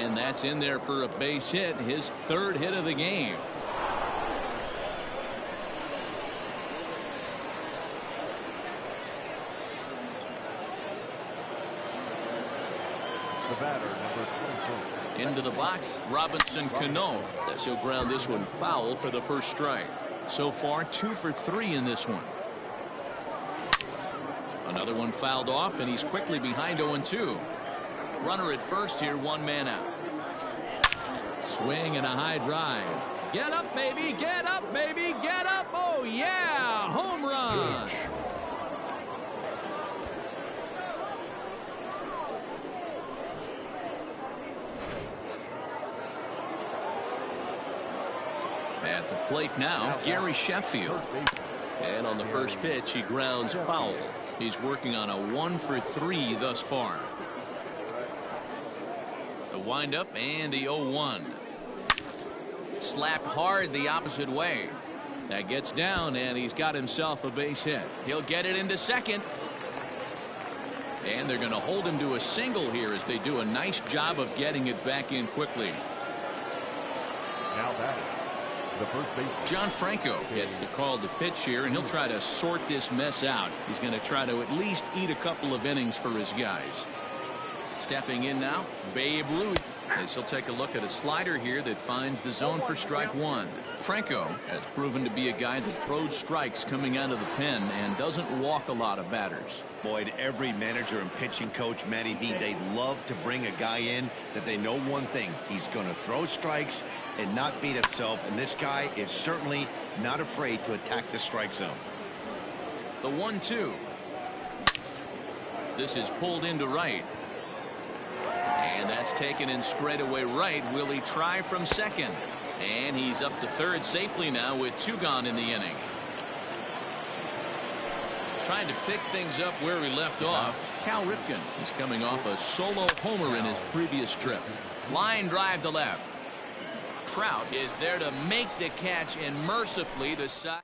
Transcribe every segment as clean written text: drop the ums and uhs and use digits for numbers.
And that's in there for a base hit, his third hit of the game. The batter, number 24. Into the box, Robinson Cano. He'll ground this one foul for the first strike. So far, 2 for 3 in this one. Another one fouled off, and he's quickly behind 0-2. Runner at first here, 1 man out. Swing and a high drive. Get up, baby, get up, baby, get up. Oh, yeah, home run. At the plate now, Gary Sheffield. And on the first pitch, he grounds foul. He's working on a 1 for 3 thus far. The windup and the 0-1. Slapped hard the opposite way. That gets down, and he's got himself a base hit. He'll get it into second. And they're going to hold him to a single here as they do a nice job of getting it back in quickly. Now batting, the first baseman, John Franco gets the call to pitch here, and he'll try to sort this mess out. He's going to try to at least eat a couple of innings for his guys. Stepping in now, Babe Ruth, as he'll take a look at a slider here that finds the zone for strike 1. Franco has proven to be a guy that throws strikes coming out of the pen and doesn't walk a lot of batters. Boyd, every manager and pitching coach, Matty V, they love to bring a guy in that they know one thing. He's going to throw strikes and not beat himself, and this guy is certainly not afraid to attack the strike zone. The 1-2. This is pulled into right. And that's taken in straightaway right. Will he try from second? And he's up to third safely now with 2 gone in the inning. Trying to pick things up where he left off. Cal Ripken is coming off a solo homer in his previous trip. Line drive to left. Trout is there to make the catch, and mercifully the side.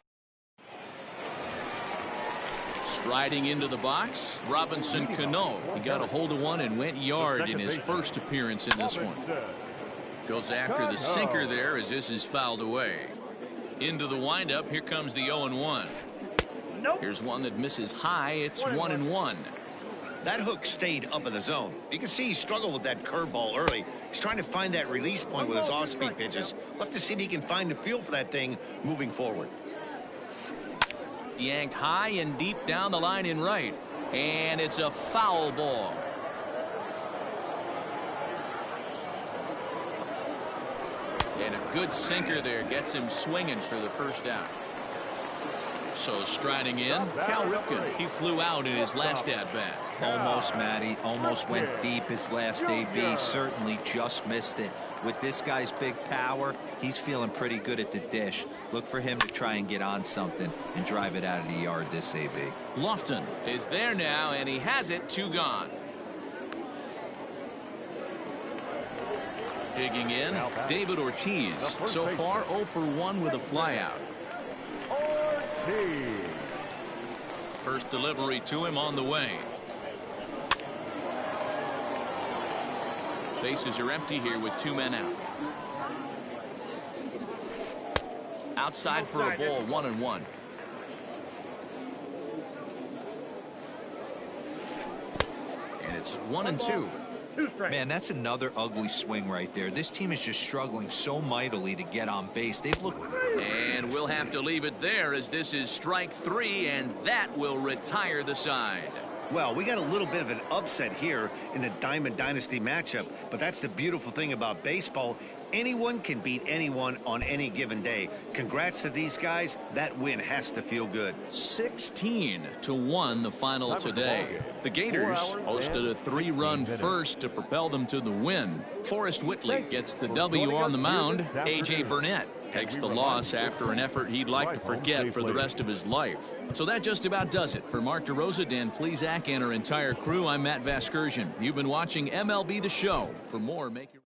Striding into the box, Robinson Cano. He got a hold of one and went yard in his first appearance in this one. Goes after the sinker there as this is fouled away. Into the windup, here comes the 0-1. Here's one that misses high. It's 1-1. That hook stayed up in the zone. You can see he struggled with that curveball early. He's trying to find that release point with his off-speed pitches. We'll have to see if he can find the feel for that thing moving forward. Yanked high and deep down the line in right. And it's a foul ball. And a good sinker there gets him swinging for the first out. So striding in, Cal Ripken. He flew out in his last at-bat. Almost, Matty. Almost went deep his last AB. Certainly just missed it. With this guy's big power, he's feeling pretty good at the dish. Look for him to try and get on something and drive it out of the yard this AB. Lofton is there now, and he has it. 2 gone. Digging in, David Ortiz. So far 0 for 1 with a flyout. First delivery to him on the way. Bases are empty here with 2 men out. Outside for a ball, 1-1. And it's 1-2. Man, that's another ugly swing right there. This team is just struggling so mightily to get on base. They've looked. And we'll have to leave it there as this is strike 3, and that will retire the side. Well, we got a little bit of an upset here in the Diamond Dynasty matchup, but that's the beautiful thing about baseball. Anyone can beat anyone on any given day. Congrats to these guys. That win has to feel good. 16-1 the final today. The Gators hosted a 3-run first to propel them to the win. Forrest Whitley gets the W on the mound. A.J. Burnett takes the loss after an effort he'd like to forget for the rest of his life. So that just about does it. For Mark DeRosa, Dan Plesac, and our entire crew, I'm Matt Vasgersian. You've been watching MLB The Show. For more, make your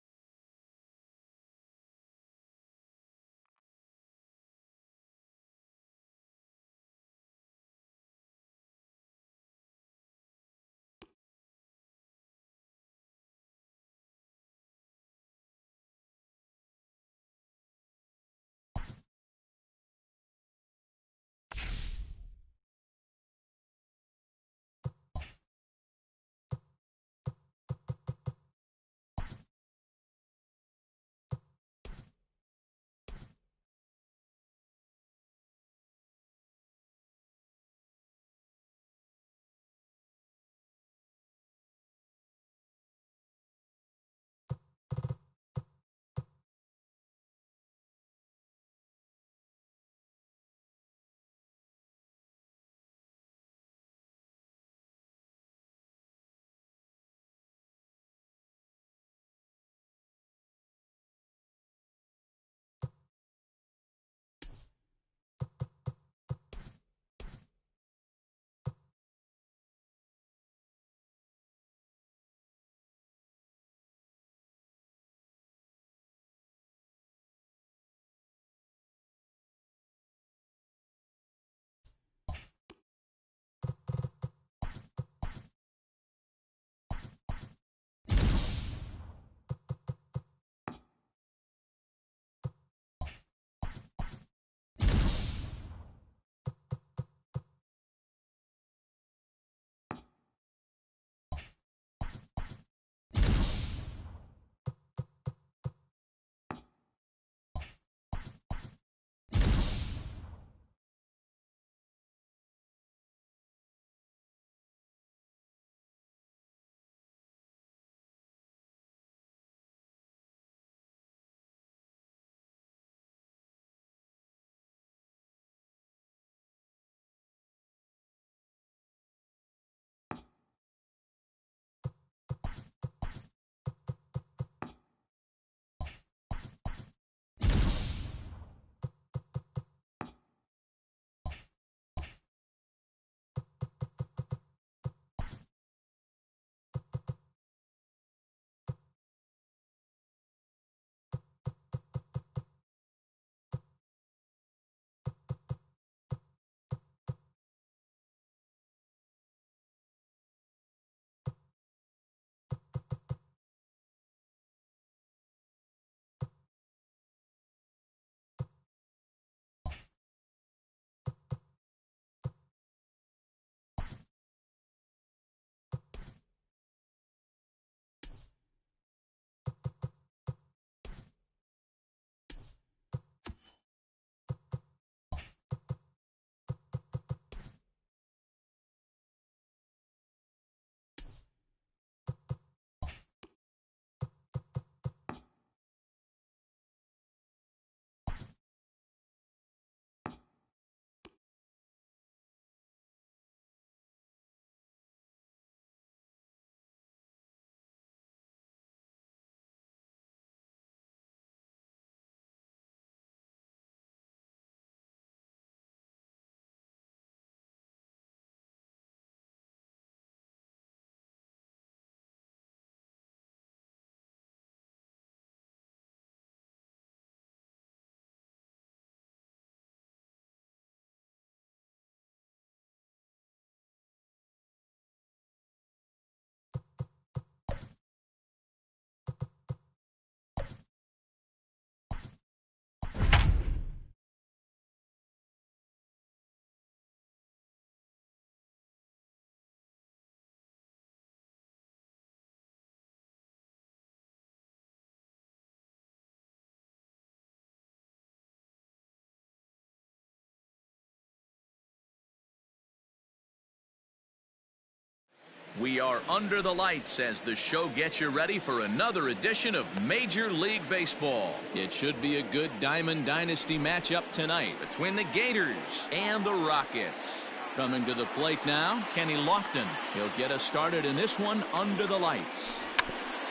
We are under the lights as the show gets you ready for another edition of Major League Baseball. It should be a good Diamond Dynasty matchup tonight between the Gators and the Rockets. Coming to the plate now, Kenny Lofton. He'll get us started in this one under the lights.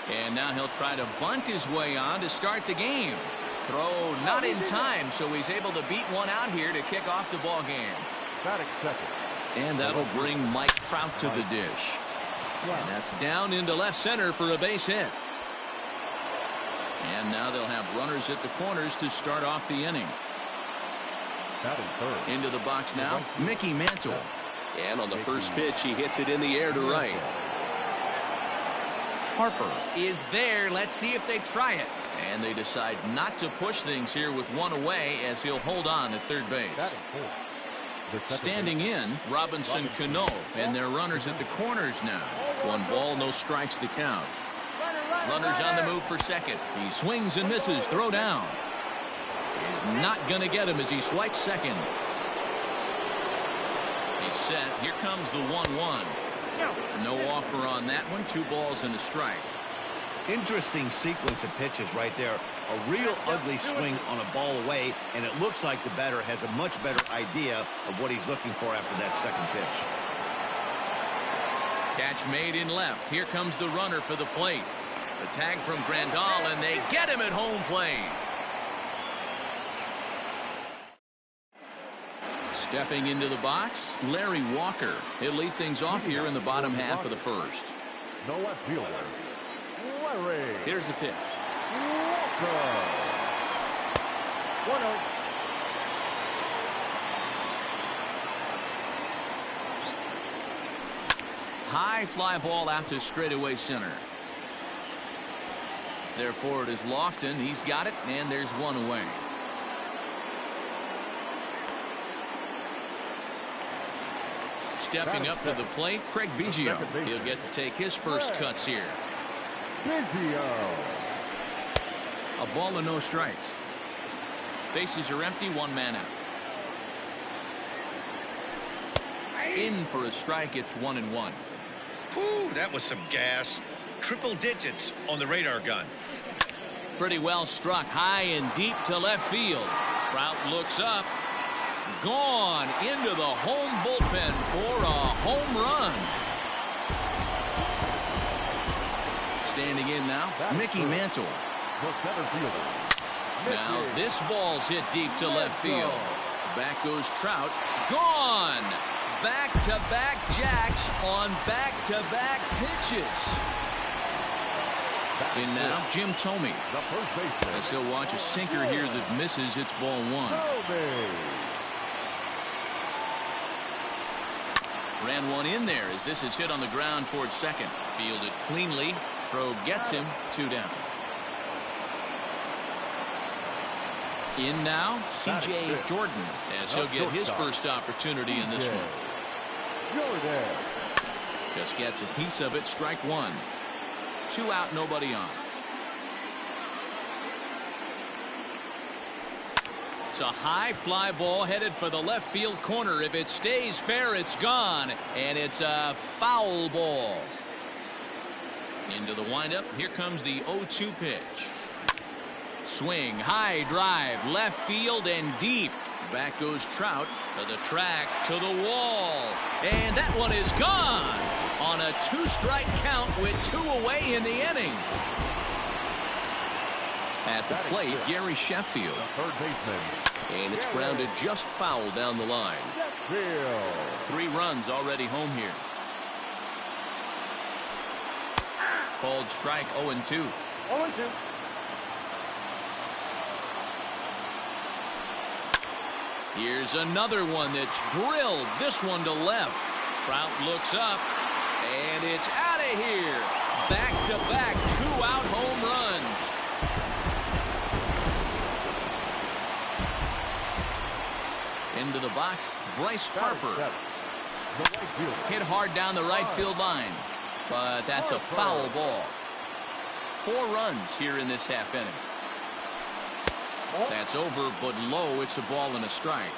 And now he'll try to bunt his way on to start the game. Throw not in time, so he's able to beat one out here to kick off the ball game. And that'll bring Mike Trout to the dish. And that's down into left center for a base hit. And now they'll have runners at the corners to start off the inning. Into the box now, Mickey Mantle. And on the first pitch, he hits it in the air to right. Harper is there. Let's see if they try it. And they decide not to push things here with one away as he'll hold on at third base. Standing in, Robinson Cano, and their runners at the corners now. 1 ball, no strikes the count. Runners on the move for second. He swings and misses. Throw down. He's not going to get him as he swipes second. He's set. Here comes the 1-1. No offer on that one. 2 balls and a strike. Interesting sequence of pitches right there. A real ugly swing on a ball away, and it looks like the batter has a much better idea of what he's looking for after that second pitch. Catch made in left. Here comes the runner for the plate. The tag from Grandal, and they get him at home plate. Stepping into the box, Larry Walker. He'll lead things off here in the bottom half of the first. No left fielder. Larry. Here's the pitch. Walker. 1-0. High fly ball out to straightaway center. Therefore, it is Lofton. He's got it, and there's one away. Stepping up to the plate, Craig Biggio. He'll get to take his first cuts here. Biggio. A ball and no strikes. Bases are empty, 1 man out. In for a strike, it's 1-1. Whew, that was some gas. Triple digits on the radar gun. Pretty well struck high and deep to left field. Trout looks up. Gone into the home bullpen for a home run. Standing in now, Mickey Mantle. Now this ball's hit deep to left field. Back goes Trout. Gone. Back-to-back jacks on back-to-back pitches. In now, Jim Thome. As he'll watch a sinker here that misses. It's ball 1. Ran one in there as this is hit on the ground towards second. Fielded cleanly. Throw gets him. 2 down. In now, C.J. Jordan as he'll get his first opportunity in this one. Just gets a piece of it. Strike 1. 2 out, nobody on. It's a high fly ball headed for the left field corner. If it stays fair, it's gone. And it's a foul ball. Into the windup. Here comes the 0-2 pitch. Swing, high drive, left field and deep. Back goes Trout to the track, to the wall. And that one is gone on a 2-strike count with 2 away in the inning. At the plate, Gary Sheffield. Third baseman. And it's grounded just foul down the line. 3 runs already home here. Called strike 0-2. 0-2. Here's another one that's drilled. This one to left. Trout looks up. And it's out of here. Back-to-back 2-out home runs. Into the box, Bryce Harper. Hit hard down the right field line. But that's a foul ball. 4 runs here in this half inning. That's over, but low. It's a ball and a strike.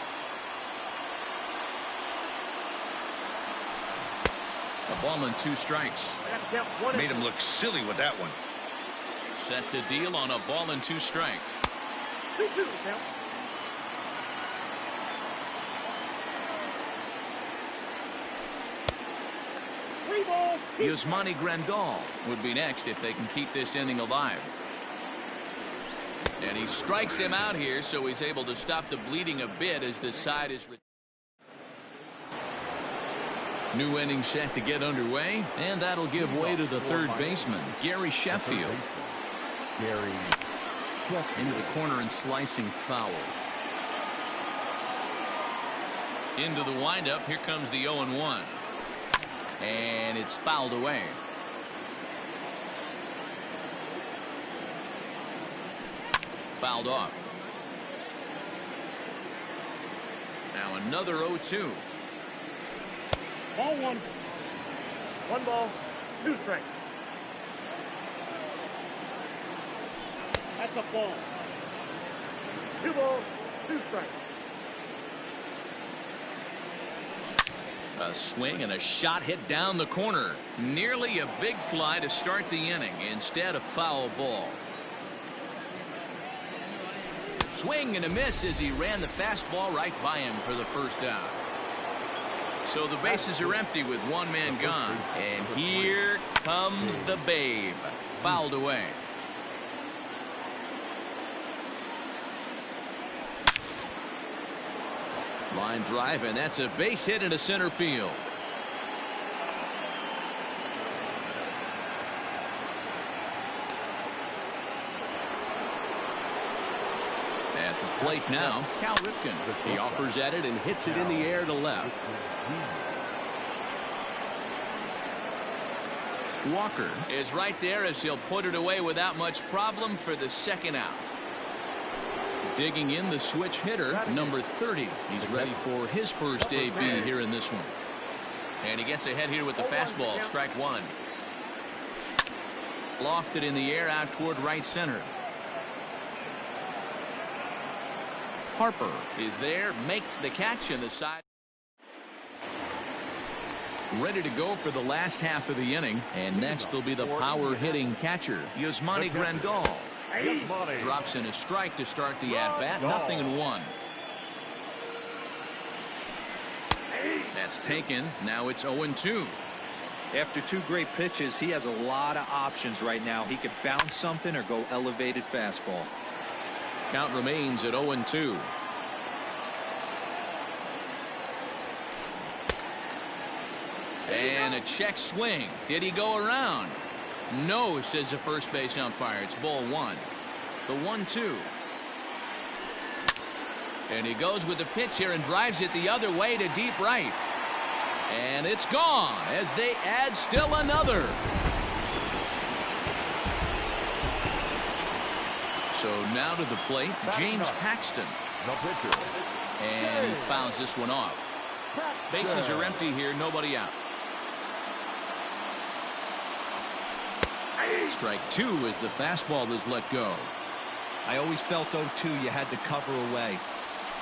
A ball and 2 strikes. Made him look silly with that one. Set to deal on a ball and 2 strikes. 2-2 count. Yasmani Grandal would be next if they can keep this inning alive. And he strikes him out here, so he's able to stop the bleeding a bit as this side is. New inning set to get underway, and that'll give way to the third baseman, Gary Sheffield. Into the corner and slicing foul. Into the windup. Here comes the 0-1. And it's fouled away. Fouled off. Now another 0-2. Ball 1. 1 ball, 2 strikes. That's a ball. 2 balls, 2 strikes. A swing and a shot hit down the corner. Nearly a big fly to start the inning. Instead, a foul ball. Swing and a miss as he ran the fastball right by him for the first out. So the bases are empty with 1 man gone. And here comes the Babe. Fouled away. Line drive, and that's a base hit into center field. At the plate now, Cal Ripken. He offers at it and hits it in the air to left. Walker is right there as he'll put it away without much problem for the second out. Digging in the switch hitter, number 30. He's ready for his first debut here in this one. And he gets ahead here with the fastball. Strike 1. Lofted in the air out toward right center. Harper is there, makes the catch in the side. Ready to go for the last half of the inning. And next will be the power hitting catcher, Yasmani Grandal. Drops in a strike to start the at-bat. 0-1. That's taken. Now it's 0-2. After 2 great pitches, he has a lot of options right now. He could bounce something or go elevated fastball. Count remains at 0-2. And a check swing. Did he go around? No, says the first base umpire. It's ball 1. The 1-2. And he goes with the pitch here and drives it the other way to deep right. And it's gone as they add still another. So now to the plate, James Paxton. And he fouls this one off. Bases are empty here, nobody out. Strike 2 as the fastball is let go. I always felt 0-2 you had to cover away.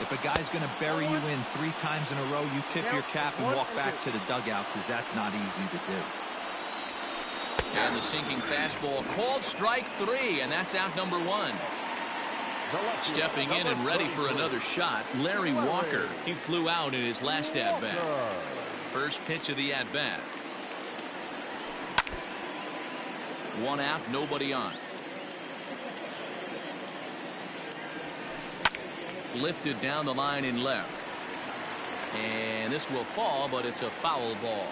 If a guy's going to bury you in 3 times in a row, you tip your cap and walk back to the dugout because that's not easy to do. And the sinking fastball called strike 3, and that's out number 1. Stepping in and ready for another shot, Larry Walker. He flew out in his last at-bat. First pitch of the at-bat. 1 out, nobody on. Lifted down the line in left. And this will fall, but it's a foul ball.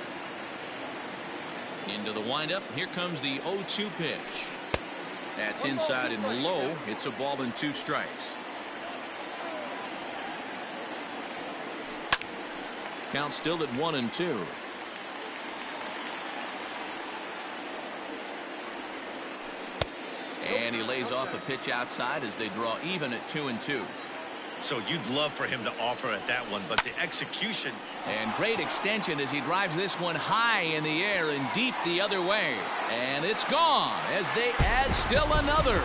Into the windup. Here comes the 0-2 pitch. That's inside and low. It's a ball and 2 strikes. Count still at 1-2. And he lays off a pitch outside as they draw even at 2-2. So you'd love for him to offer at that one, but the execution. And great extension as he drives this one high in the air and deep the other way. And it's gone as they add still another.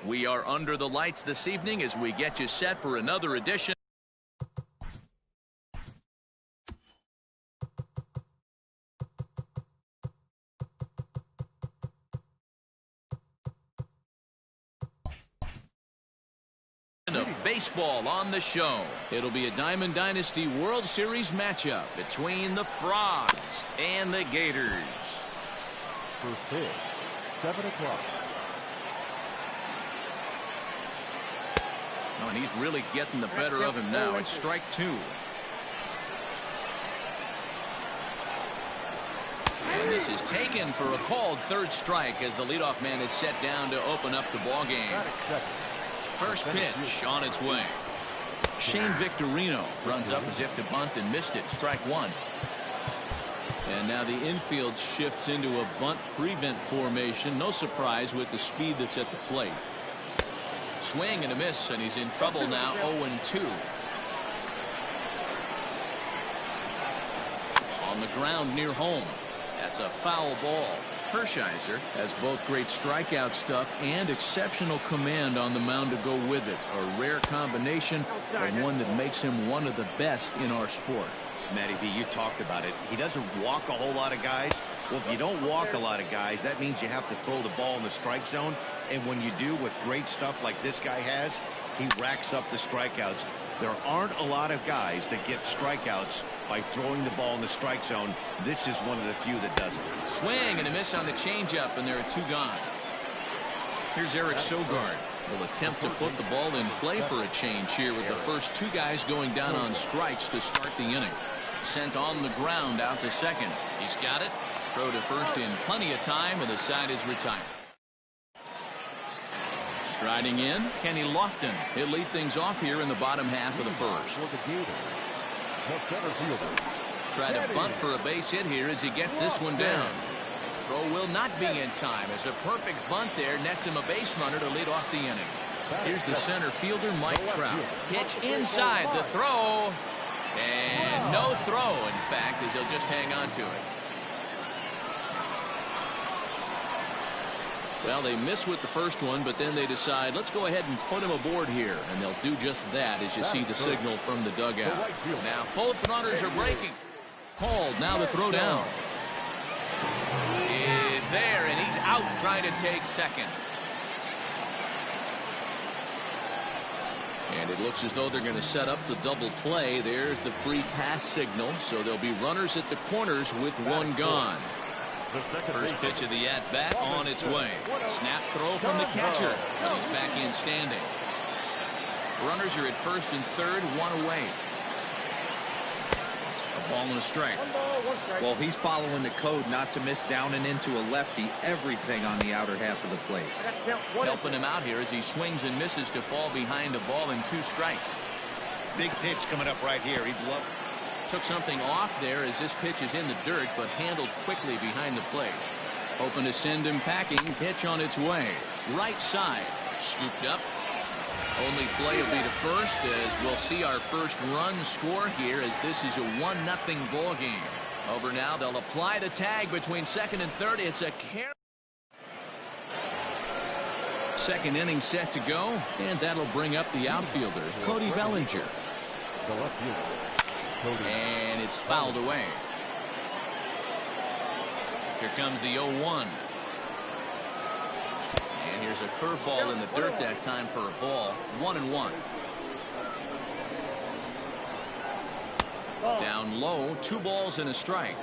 We are under the lights this evening as we get you set for another edition of baseball on the show. It'll be a Diamond Dynasty World Series matchup between the Frogs and the Gators. First pitch, 7 o'clock. Oh, and he's really getting the better of him now. It's strike 2. And this is taken for a called third strike as the leadoff man is set down to open up the ball game. First pitch on its way. Shane Victorino runs up as if to bunt and missed it. Strike 1. And now the infield shifts into a bunt prevent formation. No surprise with the speed that's at the plate. Swing and a miss, and he's in trouble now. 0-2. On the ground near home. That's a foul ball. Hershiser has both great strikeout stuff and exceptional command on the mound to go with it. A rare combination, and one that makes him one of the best in our sport. Matty V, you talked about it. He doesn't walk a whole lot of guys. Well, if you don't walk a lot of guys, that means you have to throw the ball in the strike zone. And when you do with great stuff like this guy has, he racks up the strikeouts. There aren't a lot of guys that get strikeouts by throwing the ball in the strike zone. This is one of the few that does it. Swing and a miss on the changeup, and there are 2 gone. Here's Eric Sogard. Will attempt to put the ball in play for a change here with the first 2 guys going down on strikes to start the inning. Sent on the ground out to second. He's got it. Throw to first in plenty of time, and the side is retired. Striding in, Kenny Lofton. He'll lead things off here in the bottom half of the first. Try to bunt for a base hit here as he gets this one down. Throw will not be in time as a perfect bunt there nets him a base runner to lead off the inning. Here's the center fielder, Mike Trout. Pitch inside, the throw. And no throw, in fact, as he'll just hang on to it. Well, they miss with the first one, but then they decide, let's go ahead and put him aboard here. And they'll do just that as you see the signal from the dugout. Now both runners are breaking. Called, now the throw down. Is there, and he's out trying to take second. And it looks as though they're going to set up the double play. There's the free pass signal. So there'll be runners at the corners with 1 gone. First pitch of the at-bat on its way. Snap throw from the catcher, but he's back in standing. Runners are at first and third, 1 away. A ball and a strike. Well, he's following the code not to miss down and into a lefty. Everything on the outer half of the plate. Helping him out here as he swings and misses to fall behind a ball and 2 strikes. Big pitch coming up right here. He'd love. Took something off there as this pitch is in the dirt, but handled quickly behind the plate. Hoping to send him packing. Pitch on its way. Right side. Scooped up. Only play will be to first as we'll see our first run score here as this is a 1-0 ball game. Over now, they'll apply the tag between second and third. It's a carry. Second inning set to go, and that'll bring up the outfielder, Cody Bellinger. And it's fouled away. Here comes the 0-1. And here's a curveball in the dirt that time for a ball. 1-1. Down low, 2 balls and a strike.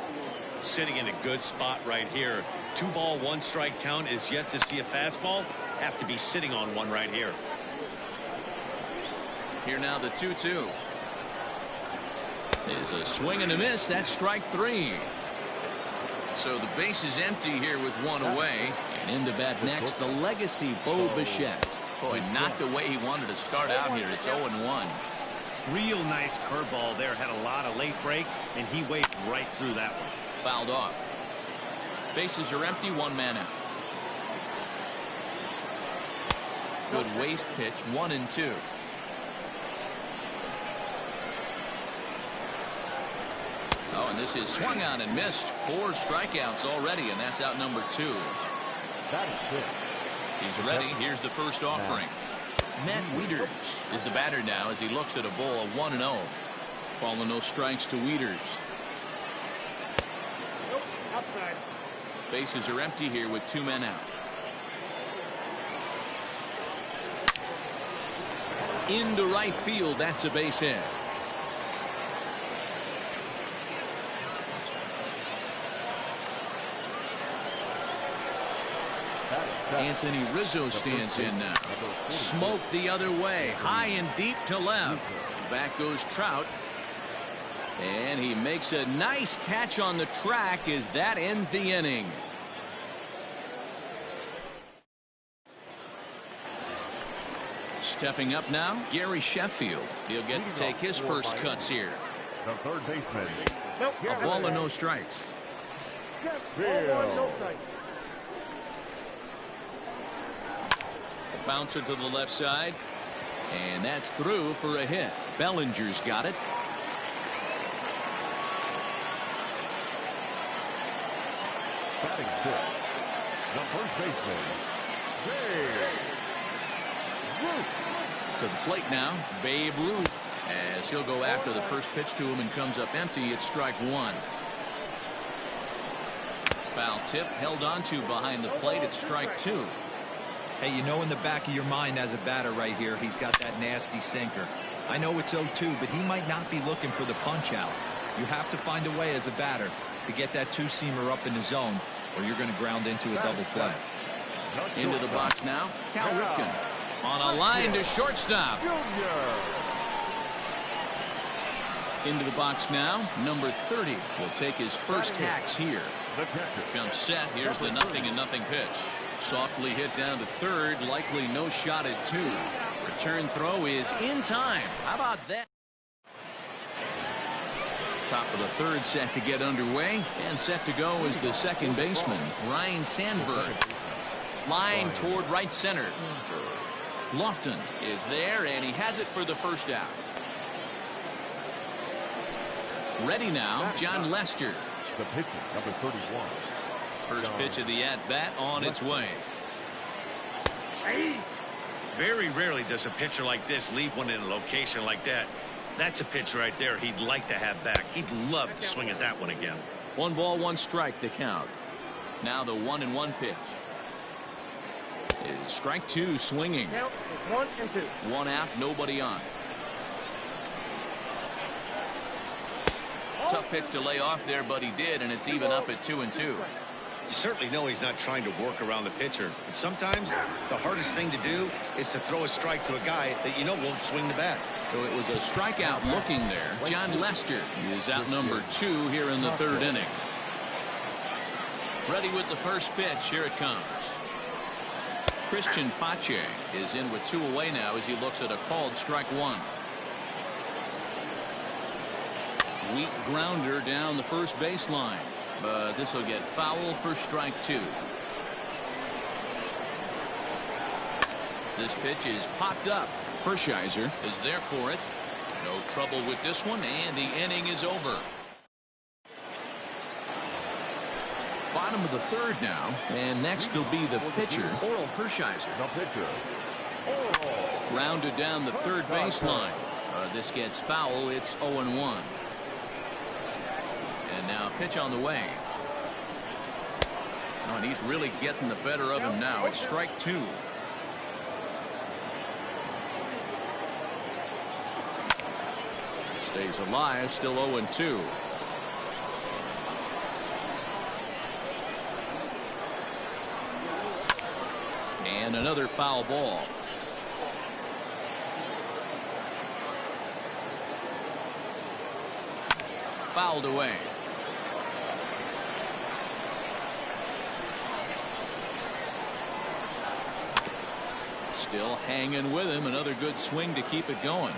Sitting in a good spot right here. 2 ball, 1 strike count is yet to see a fastball. Have to be sitting on one right here. Here now the 2-2. Is a swing and a miss. That's strike 3. So the base is empty here with 1 away. And in to bat next, the legacy Bo Bichette. Boy, not the way he wanted to start out here. It's 0-1. Real nice curveball there. Had a lot of late break, and he waved right through that one. Fouled off. Bases are empty. 1 man out. Good waste pitch. 1-2. Oh, and this is swung on and missed. 4 strikeouts already, and that's out number 2. He's ready. Here's the first offering. Matt Wieters is the batter now as he looks at a ball of 1-0. Calling no strikes to Wieters. Nope, outside. Bases are empty here with 2 men out. Into right field. That's a base hit. Anthony Rizzo stands in now. Smoke the other way. High and deep to left. Back goes Trout. And he makes a nice catch on the track as that ends the inning. Stepping up now, Gary Sheffield. He'll get to take his first cuts here. The third baseman. A ball and no strikes. No strikes. Bouncer to the left side. And that's through for a hit. Bellinger's got it. Batting fifth. The first baseman. Babe Ruth. To the plate now, Babe Ruth. As he'll go after the first pitch to him and comes up empty. It's strike one. Foul tip held onto behind the plate. It's strike two. Hey, you know in the back of your mind as a batter right here, he's got that nasty sinker. I know it's 0-2, but he might not be looking for the punch out. You have to find a way as a batter to get that two-seamer up in the zone, or you're going to ground into a double play. Into the box now, Cal Ripken. On a line to shortstop. Into the box now, number 30 will take his first hacks here. Comes set. Here's the 0-0 pitch. Softly hit down to third. Likely no shot at two. Return throw is in time. How about that? Top of the third set to get underway. And set to go is the second baseman, Ryne Sandberg. Line toward right center. Lofton is there, and he has it for the first out. Ready now, John Lester. The pitcher, number 31. First pitch of the at-bat on its way. Very rarely does a pitcher like this leave one in a location like that. That's a pitch right there he'd like to have back. He'd love to swing at that one again. 1 ball, 1 strike, the count. Now the 1-1 pitch. Is strike two swinging. Count is 1-2. 1 out, nobody on. Tough pitch to lay off there, but he did, and it's even up at 2-2. You certainly know he's not trying to work around the pitcher. But sometimes the hardest thing to do is to throw a strike to a guy that you know won't swing the bat. So it was a strikeout looking there. John Lester is out number 2 here in the third inning. Ready with the first pitch. Here it comes. Christian Pache is in with 2 away now as he looks at a called strike one. Weak grounder down the first baseline. But this will get foul for strike 2. This pitch is popped up. Hershiser is there for it. No trouble with this one, and the inning is over. Bottom of the third now, and next will be the pitcher, Oral Hershiser. The pitcher. Grounded down the third baseline. This gets foul. It's 0-1. And now pitch on the way. Oh, and he's really getting the better of him now. It's strike 2. Stays alive, still 0-2. And another foul ball. Fouled away. Still hanging with him. Another good swing to keep it going.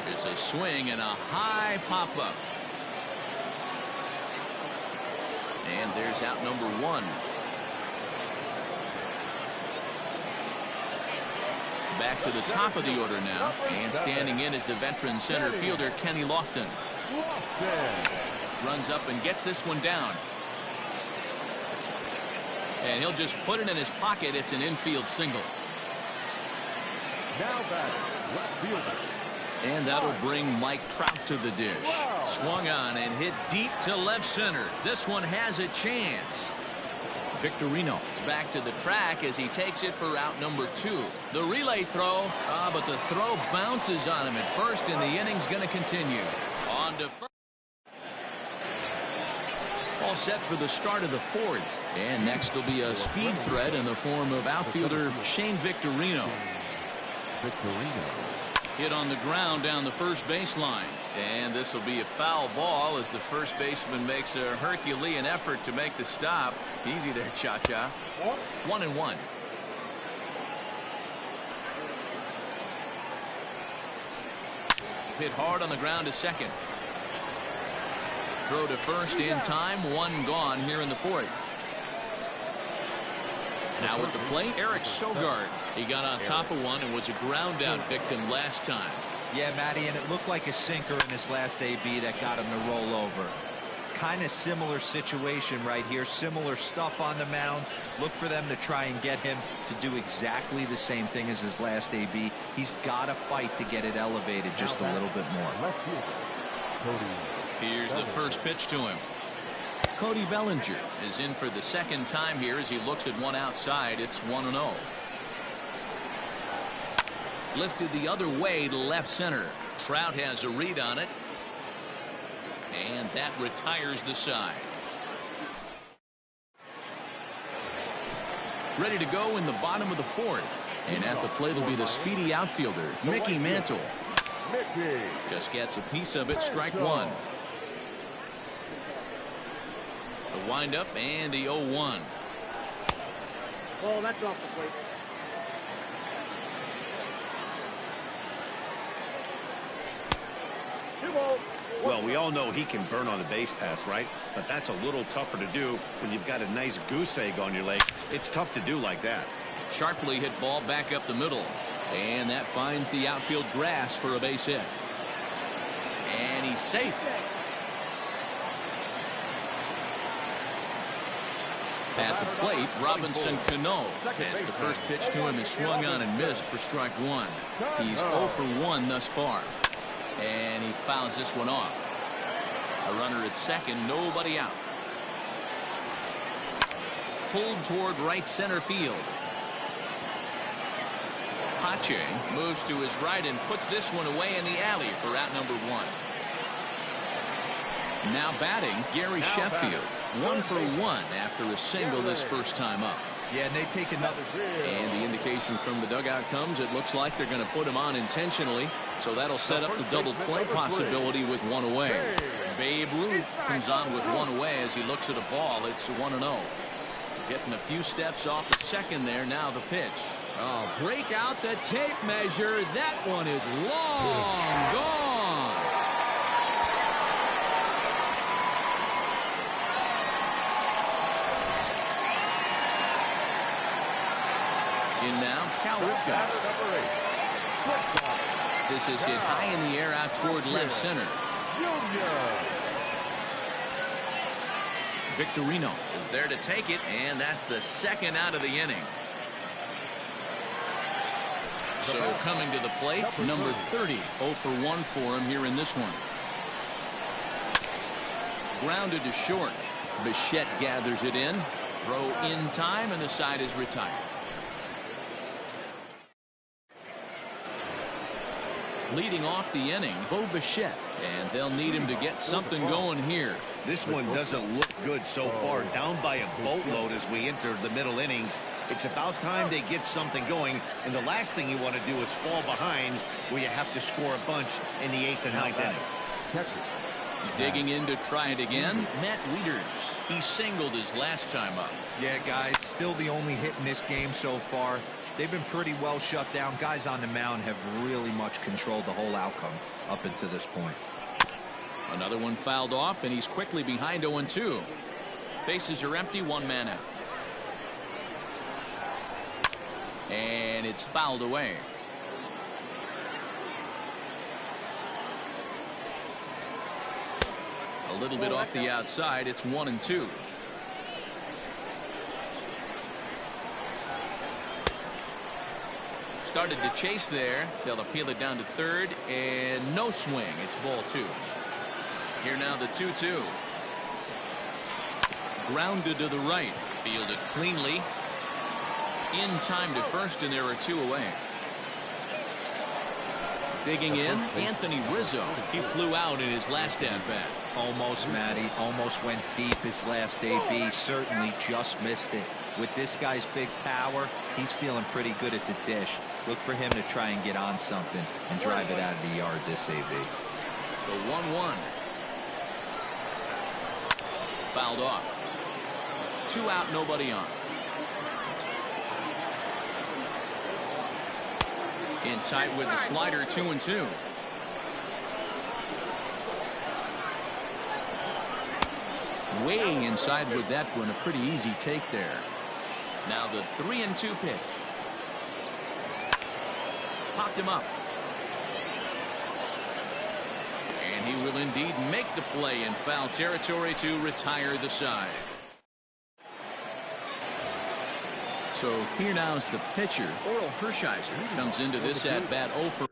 There's a swing and a high pop-up. And there's out number 1. Back to the top of the order now. And standing in is the veteran center fielder, Kenny Lofton. Runs up and gets this one down. And he'll just put it in his pocket. It's an infield single. Now batting, left fielder. And that'll bring Mike Trout to the dish. Swung on and hit deep to left center. This one has a chance. Victorino is back to the track as he takes it for out number 2. The relay throw, but the throw bounces on him at first, and the inning's going to continue. On to first. All set for the start of the 4th. And next will be a speed threat in the form of outfielder Shane Victorino. Hit on the ground down the first baseline. And this will be a foul ball as the first baseman makes a Herculean effort to make the stop. Easy there, Cha-Cha. 1-1. Hit hard on the ground to second. Throw to first in time. One gone here in the 4th. Now at the plate, Eric Sogard. He got on top of one and was a ground out victim last time. Yeah, Matty, and it looked like a sinker in his last AB that got him to roll over. Kind of similar situation right here. Similar stuff on the mound. Look for them to try and get him to do exactly the same thing as his last AB. He's got to fight to get it elevated just a little bit more. Here's the first pitch to him. Cody Bellinger is in for the second time here as he looks at one outside. It's 1-0. Lifted the other way to left center. Trout has a read on it. And that retires the side. Ready to go in the bottom of the 4th. And at the plate will be the speedy outfielder, Mickey Mantle. Just gets a piece of it, strike one. The windup and the 0-1. Oh, that's off the plate. Well, we all know he can burn on a base pass, right? But that's a little tougher to do when you've got a nice goose egg on your leg. It's tough to do like that. Sharply hit ball back up the middle. And that finds the outfield grass for a base hit. And he's safe. At the plate, Robinson Cano, as the first pitch to him is swung on and missed for strike one. He's 0 for 1 thus far. And he fouls this one off. A runner at second, nobody out. Pulled toward right center field. Pache moves to his right and puts this one away in the alley for out number 1. Now batting, Gary Sheffield. 1 for 1 after a single this first time up. Yeah, and they take another. And the indication from the dugout comes, it looks like they're going to put him on intentionally. So that'll set up the double play possibility with one away. Babe Ruth comes on with one away as he looks at a ball. It's 1-0. Getting a few steps off the second there. Now the pitch. Oh, break out the tape measure. That one is long gone. In now, Cal Ripken. This is hit high in the air out toward left center. Victorino is there to take it, and that's the second out of the inning. So coming to the plate, number 30, 0 for 1 for him here in this one. Grounded to short. Bichette gathers it in. Throw in time, and the side is retired. Leading off the inning, Bo Bichette, and they'll need him to get something going here. This one doesn't look good so far. Down by a boatload as we enter the middle innings. It's about time they get something going, and the last thing you want to do is fall behind where you have to score a bunch in the 8th and 9th inning. Digging in to try it again, Matt Wieters. He singled his last time up. Yeah, guys, still the only hit in this game so far. They've been pretty well shut down. Guys on the mound have really much controlled the whole outcome up until this point. Another one fouled off, and he's quickly behind 0-2. Bases are empty, one man out. And it's fouled away. A little bit off the outside. It's 1-2. Started to chase there. They'll appeal it down to third, and no swing. It's ball 2. Here now the 2-2. Grounded to the right. Fielded cleanly. In time to first, and there are 2 away. Digging in, Anthony Rizzo. He flew out in his last at-bat. Almost, Matty. Almost went deep his last AB. Certainly just missed it. With this guy's big power, he's feeling pretty good at the dish. Look for him to try and get on something and drive it out of the yard this AB. The 1-1. Fouled off. 2 out, nobody on. In tight with the slider, 2-2. Way inside with that one, a pretty easy take there. Now the 3-2 pitch. Popped him up. And he will indeed make the play in foul territory to retire the side. So here now is the pitcher. Orel Hershiser comes into this at bat 0 for